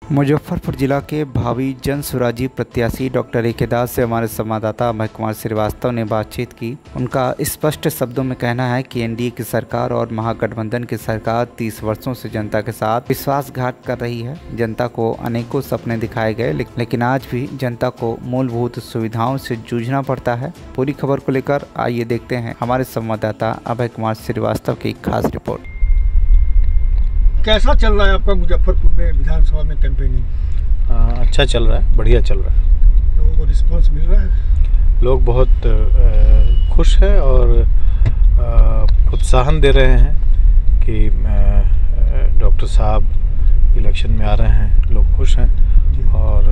मुजफ्फरपुर जिला के भावी जनसुराजी प्रत्याशी डॉक्टर ए.के. दास से हमारे संवाददाता अभय कुमार श्रीवास्तव ने बातचीत की। उनका स्पष्ट शब्दों में कहना है कि एनडीए की सरकार और महागठबंधन की सरकार 30 वर्षों से जनता के साथ विश्वासघात कर रही है। जनता को अनेकों सपने दिखाए गए, लेकिन आज भी जनता को मूलभूत सुविधाओं से जूझना पड़ता है। पूरी खबर को लेकर आइए देखते हैं हमारे संवाददाता अभय कुमार श्रीवास्तव की खास रिपोर्ट। कैसा चल रहा है आपका मुजफ्फरपुर में विधानसभा में कैंपेनिंग? अच्छा चल रहा है, बढ़िया चल रहा है। लोगों को रिस्पांस मिल रहा है? लोग बहुत खुश हैं और प्रोत्साहन दे रहे हैं कि डॉक्टर साहब इलेक्शन में आ रहे हैं। लोग खुश हैं और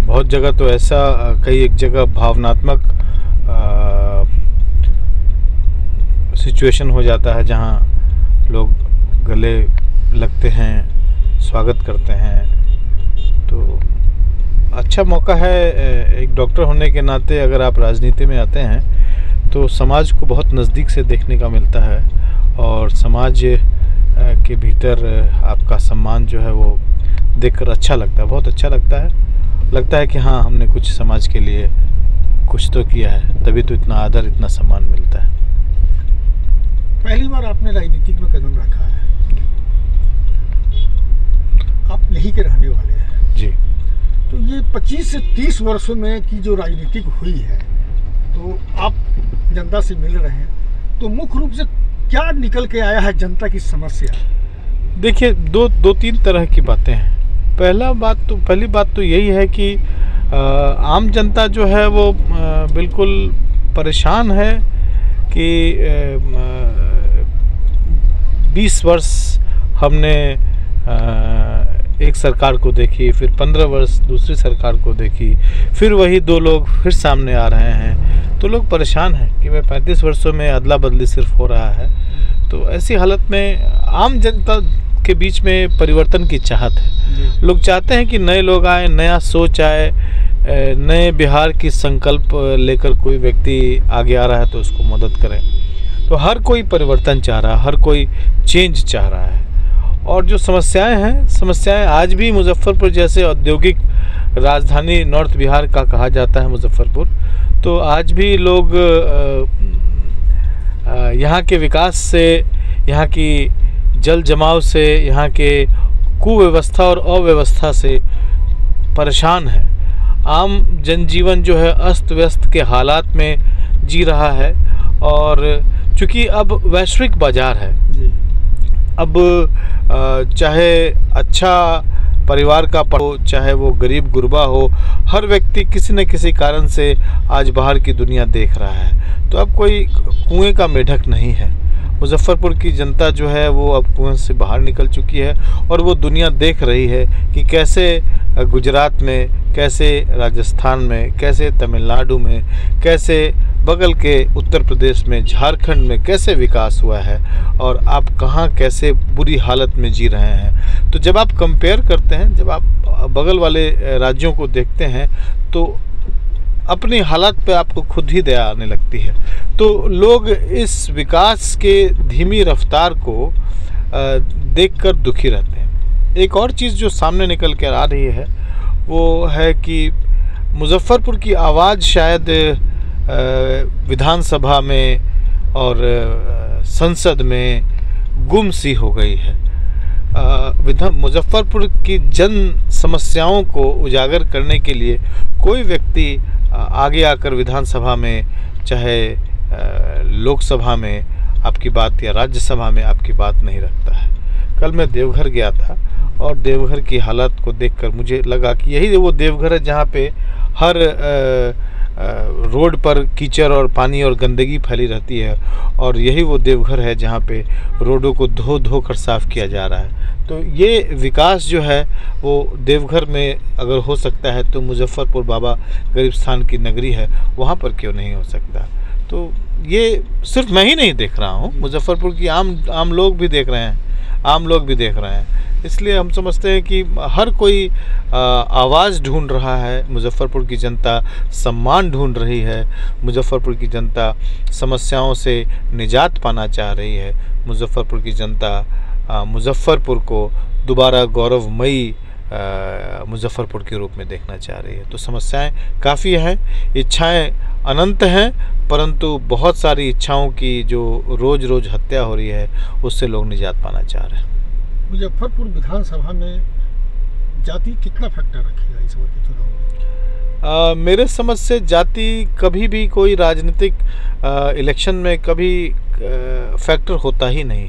बहुत जगह तो ऐसा कई एक जगह भावनात्मक सिचुएशन हो जाता है जहां लोग गले लगते हैं, स्वागत करते हैं। तो अच्छा मौका है। एक डॉक्टर होने के नाते अगर आप राजनीति में आते हैं तो समाज को बहुत नज़दीक से देखने का मिलता है और समाज के भीतर आपका सम्मान जो है वो देखकर अच्छा लगता है, बहुत अच्छा लगता है कि हाँ, हमने कुछ समाज के लिए कुछ तो किया है, तभी तो इतना आदर, इतना सम्मान मिलता है। पहली बार आपने राजनीति में कदम रखा है, आप यहीं के रहने वाले हैं जी। तो ये 25 से 30 वर्षों में की जो राजनीतिक हुई है, तो आप जनता से मिल रहे हैं, तो मुख्य रूप से क्या निकल के आया है जनता की समस्या? देखिए, दो तीन तरह की बातें हैं। पहली बात तो यही है कि आम जनता जो है वो बिल्कुल परेशान है कि 20 वर्ष हमने एक सरकार को देखी, फिर 15 वर्ष दूसरी सरकार को देखी, फिर वही दो लोग फिर सामने आ रहे हैं। तो लोग परेशान हैं कि भाई 35 वर्षों में अदला बदली सिर्फ हो रहा है। तो ऐसी हालत में आम जनता के बीच में परिवर्तन की चाहत है। लोग चाहते हैं कि नए लोग आए, नया सोच आए, नए बिहार की संकल्प लेकर कोई व्यक्ति आगे आ रहा है तो उसको मदद करें। तो हर कोई परिवर्तन चाह रहा है, हर कोई चेंज चाह रहा है। और जो समस्याएं आज भी मुजफ्फरपुर जैसे औद्योगिक राजधानी नॉर्थ बिहार का कहा जाता है मुजफ्फरपुर, तो आज भी लोग यहाँ के विकास से, यहाँ की जल जमाव से, यहाँ के कुव्यवस्था और अव्यवस्था से परेशान है। आम जनजीवन जो है अस्त व्यस्त के हालात में जी रहा है और चूँकि अब वैश्विक बाजार है, अब चाहे अच्छा परिवार का हो, चाहे वो गरीब गुरबा हो, हर व्यक्ति किसी न किसी कारण से आज बाहर की दुनिया देख रहा है। तो अब कोई कुएं का मेढक नहीं है। मुजफ्फरपुर की जनता जो है वो अब कुएं से बाहर निकल चुकी है और वो दुनिया देख रही है कि कैसे गुजरात में, कैसे राजस्थान में, कैसे तमिलनाडु में, कैसे बगल के उत्तर प्रदेश में, झारखंड में कैसे विकास हुआ है और आप कहाँ कैसे बुरी हालत में जी रहे हैं। तो जब आप कंपेयर करते हैं, जब आप बगल वाले राज्यों को देखते हैं तो अपनी हालत पे आपको खुद ही दया आने लगती है। तो लोग इस विकास के धीमी रफ्तार को देखकर दुखी रहते हैं। एक और चीज़ जो सामने निकल कर आ रही है वो है कि मुजफ्फरपुर की आवाज़ शायद विधानसभा में और संसद में गुम सी हो गई है। मुजफ्फरपुर की जन समस्याओं को उजागर करने के लिए कोई व्यक्ति आगे आकर विधानसभा में, चाहे लोकसभा में आपकी बात या राज्यसभा में आपकी बात नहीं रखता है। कल मैं देवघर गया था और देवघर की हालत को देखकर मुझे लगा कि यही वो देवघर है जहाँ पे हर रोड पर कीचड़ और पानी और गंदगी फैली रहती है और यही वो देवघर है जहाँ पे रोडों को धो कर साफ़ किया जा रहा है। तो ये विकास जो है वो देवघर में अगर हो सकता है तो मुजफ्फरपुर बाबा गरीब स्थान की नगरी है, वहाँ पर क्यों नहीं हो सकता। तो ये सिर्फ मैं ही नहीं देख रहा हूँ, मुजफ्फरपुर की आम लोग भी देख रहे हैं। इसलिए हम समझते हैं कि हर कोई आवाज़ ढूंढ रहा है। मुजफ्फरपुर की जनता सम्मान ढूंढ रही है, मुजफ्फरपुर की जनता समस्याओं से निजात पाना चाह रही है, मुजफ्फरपुर की जनता मुजफ्फरपुर को दोबारा गौरवमयी मुजफ्फरपुर के रूप में देखना चाह रही है। तो समस्याएं काफ़ी हैं, इच्छाएं अनंत हैं, परंतु बहुत सारी इच्छाओं की जो रोज़ रोज़ हत्या हो रही है उससे लोग निजात पाना चाह रहे हैं। मुजफ्फरपुर विधानसभा में जाति कितना फैक्टर रखेगा इस बार के चुनाव में? मेरे समझ से जाति कभी भी कोई राजनीतिक इलेक्शन में कभी फैक्टर होता ही नहीं।